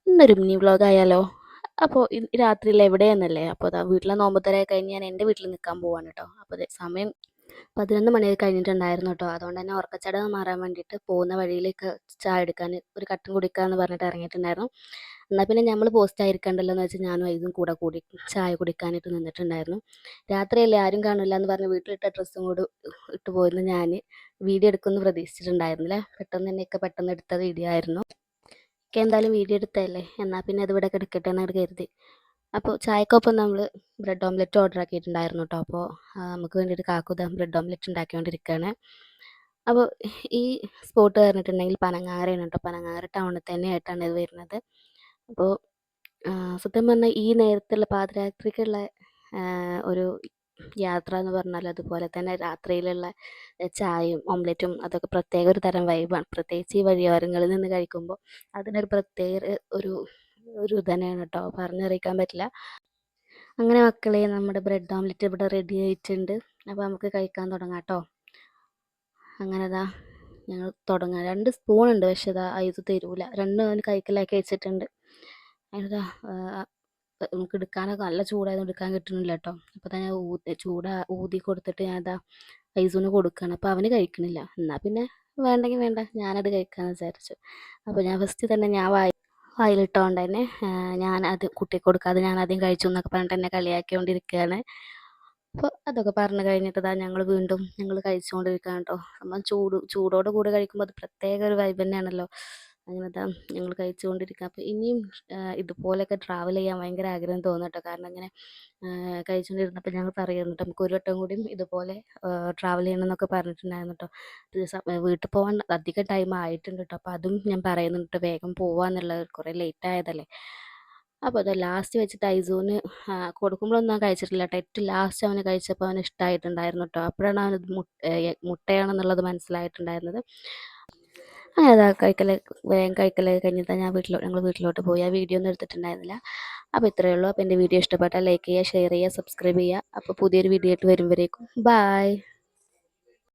ഇന്നൊരു mini vlog ആയാലോ? അപ്പോൾ രാത്രിയിൽ എവിടെയെന്നല്ലേ? അപ്പോൾ അതാ വീട്ടിലെ നോമ്പുതറ കഴിഞ്ഞ് ഞാൻ എൻ്റെ വീട്ടിൽ നിൽക്കാൻ പോവാണ് കേട്ടോ. അപ്പോൾ ദേ സമയം 11 മണിയൊക്കെ കഴിഞ്ഞിട്ടുണ്ടായിരുന്നു കേട്ടോ. അതുകൊണ്ട് തന്നെ ഉറക്കച്ചടവ് മാറാൻ വേണ്ടിയിട്ട് പോകുന്ന വഴിയിലേക്ക് ചായ എടുക്കാൻ ഒരു കട്ടൻ കുടിക്കാമെന്ന് പറഞ്ഞിട്ട് ഇറങ്ങിയിട്ടുണ്ടായിരുന്നു. എന്നാൽ പിന്നെ നമ്മൾ പോസ്റ്റ് ആയിരിക്കണ്ടല്ലോ എന്ന് വെച്ച് ഞാനും ഇതും കൂടെ കൂടി ചായ കുടിക്കാനായിട്ട് നിന്നിട്ടുണ്ടായിരുന്നു. രാത്രിയല്ലേ ആരും കാണില്ല എന്ന് പറഞ്ഞ് വീട്ടിലിട്ട ഡ്രസ്സും കൂടി ഇട്ട് പോയിരുന്നു ഞാൻ വീഡിയോ എടുക്കുമെന്ന് പ്രതീക്ഷിച്ചിട്ടുണ്ടായിരുന്നില്ല. പെട്ടെന്ന് തന്നെയൊക്കെ പെട്ടെന്ന് എടുത്ത വീഡിയോ ആയിരുന്നു. ഒക്കെ എന്തായാലും വീഡിയോ എടുത്തതല്ലേ എന്നാൽ പിന്നെ അത് ഇവിടെ കിടക്കട്ടെ എന്നങ്ങോട്ട് കരുതി. അപ്പോൾ ചായക്കൊപ്പം നമ്മൾ ബ്രെഡ് ഓംലെറ്റ് ഓർഡർ ആക്കിയിട്ടുണ്ടായിരുന്നു കേട്ടോ. അപ്പോൾ നമുക്ക് വേണ്ടിയിട്ട് കാക്കുത ബ്രെഡ് ഓംലെറ്റ് ഉണ്ടാക്കിക്കൊണ്ടിരിക്കുകയാണ്. അപ്പോൾ ഈ സ്പോട്ട് പറഞ്ഞിട്ടുണ്ടെങ്കിൽ പനങ്ങാരയാണ് കേട്ടോ. പനങ്ങാര ടൗണിൽ തന്നെയായിട്ടാണ് ഇത് വരുന്നത്. അപ്പോൾ സത്യം പറഞ്ഞാൽ ഈ നേരത്തുള്ള പാതിരാത്രിക്കുള്ള ഒരു യാത്ര എന്ന് പറഞ്ഞാൽ അതുപോലെ തന്നെ രാത്രിയിലുള്ള ചായയും ഓംലെറ്റും അതൊക്കെ പ്രത്യേക ഒരു തരം വൈബാണ്. പ്രത്യേകിച്ച് ഈ വഴിയോരങ്ങളിൽ നിന്ന് കഴിക്കുമ്പോൾ അതിനൊരു പ്രത്യേക ഒരു ഒരു തന്നെയാണ് കേട്ടോ, പറഞ്ഞറിയിക്കാൻ പറ്റില്ല. അങ്ങനെ മക്കളെ നമ്മുടെ ബ്രെഡ് ഓംലെറ്റ് ഇവിടെ റെഡി ആയിട്ടുണ്ട്. അപ്പോൾ നമുക്ക് കഴിക്കാൻ തുടങ്ങാം കേട്ടോ. അങ്ങനെ അതാ ഞങ്ങൾ തുടങ്ങാം. 2 സ്പൂണുണ്ട്, പക്ഷേ ഇതാ ഇത് തരൂല. രണ്ടും അവന് കൈക്കലാക്കി വെച്ചിട്ടുണ്ട്. അതിനതാ നമുക്ക് എടുക്കാനൊക്കെ നല്ല ചൂടായതുകൊണ്ട് എടുക്കാൻ കിട്ടുന്നില്ല കേട്ടോ. അപ്പോൾ തന്നെ ഊതി കൊടുത്തിട്ട് ഞാൻ അതാ ഐസൂന് കൊടുക്കുകയാണ്. അപ്പോൾ അവന് കഴിക്കണില്ല. എന്നാൽ പിന്നെ വേണ്ടെങ്കിൽ വേണ്ട, ഞാനത് കഴിക്കാമെന്ന് വിചാരിച്ചു. അപ്പോൾ ഞാൻ ഫസ്റ്റ് തന്നെ ഞാൻ വായിലിട്ടോണ്ട് തന്നെ ഞാനത് കുട്ടിക്ക് കൊടുക്കാതെ ഞാൻ ആദ്യം കഴിച്ചു എന്നൊക്കെ പറഞ്ഞിട്ട് എന്നെ കളിയാക്കിക്കൊണ്ടിരിക്കുകയാണ്. അപ്പോൾ അതൊക്കെ പറഞ്ഞു കഴിഞ്ഞിട്ട് ഞങ്ങൾ കഴിച്ചുകൊണ്ടിരിക്കുകയാണ് കേട്ടോ. നമ്മൾ ചൂടോട് കൂടി കഴിക്കുമ്പോൾ അത് പ്രത്യേക ഒരു വൈബ് തന്നെയാണല്ലോ. അങ്ങനെ ഞങ്ങൾ കഴിച്ചുകൊണ്ടിരിക്കുക. അപ്പോൾ ഇനിയും ഇതുപോലെയൊക്കെ ട്രാവൽ ചെയ്യാൻ ഭയങ്കര ആഗ്രഹം തോന്നും കേട്ടോ. കാരണം ഇങ്ങനെ കഴിച്ചുകൊണ്ടിരുന്നപ്പോൾ ഞങ്ങൾ പറയുന്നു കേട്ടോ, നമുക്ക് ഒരു വട്ടം കൂടിയും ഇതുപോലെ ട്രാവൽ ചെയ്യണം എന്നൊക്കെ പറഞ്ഞിട്ടുണ്ടായിരുന്നു കേട്ടോ. വീട്ടിൽ പോകാൻ അധികം ടൈം ആയിട്ടുണ്ട് കേട്ടോ. അപ്പോൾ അതും ഞാൻ പറയുന്നുണ്ട് കേട്ടോ, വേഗം പോവാന്നുള്ളത്, കുറേ ലേറ്റ് ആയതല്ലേ. അപ്പോൾ അത് ലാസ്റ്റ് വെച്ചിട്ട് ഐസൂന് കൊടുക്കുമ്പോഴൊന്നും കഴിച്ചിട്ടില്ല കേട്ടോ. ഏറ്റവും ലാസ്റ്റ് അവന് കഴിച്ചപ്പോൾ അവന് ഇഷ്ടമായിട്ടുണ്ടായിരുന്നു കേട്ടോ. അപ്പോഴാണ് അവനത് മുട്ടയാണെന്നുള്ളത് മനസ്സിലായിട്ടുണ്ടായിരുന്നത്. അങ്ങനെ അതാ വേഗം കഴിക്കലൊക്കെ കഴിഞ്ഞിട്ട് ഞങ്ങൾ വീട്ടിലോട്ട് പോയി. ആ വീഡിയോ ഒന്നും എടുത്തിട്ടുണ്ടായിരുന്നില്ല. അപ്പോൾ ഇത്രയേ ഉള്ളൂ. അപ്പോൾ എൻ്റെ വീഡിയോ ഇഷ്ടപ്പെട്ടാൽ ലൈക്ക് ചെയ്യുക, ഷെയർ ചെയ്യുക, സബ്സ്ക്രൈബ് ചെയ്യുക. അപ്പോൾ പുതിയൊരു വീഡിയോ ആയിട്ട് വരുമ്പോഴേക്കും ബായ്.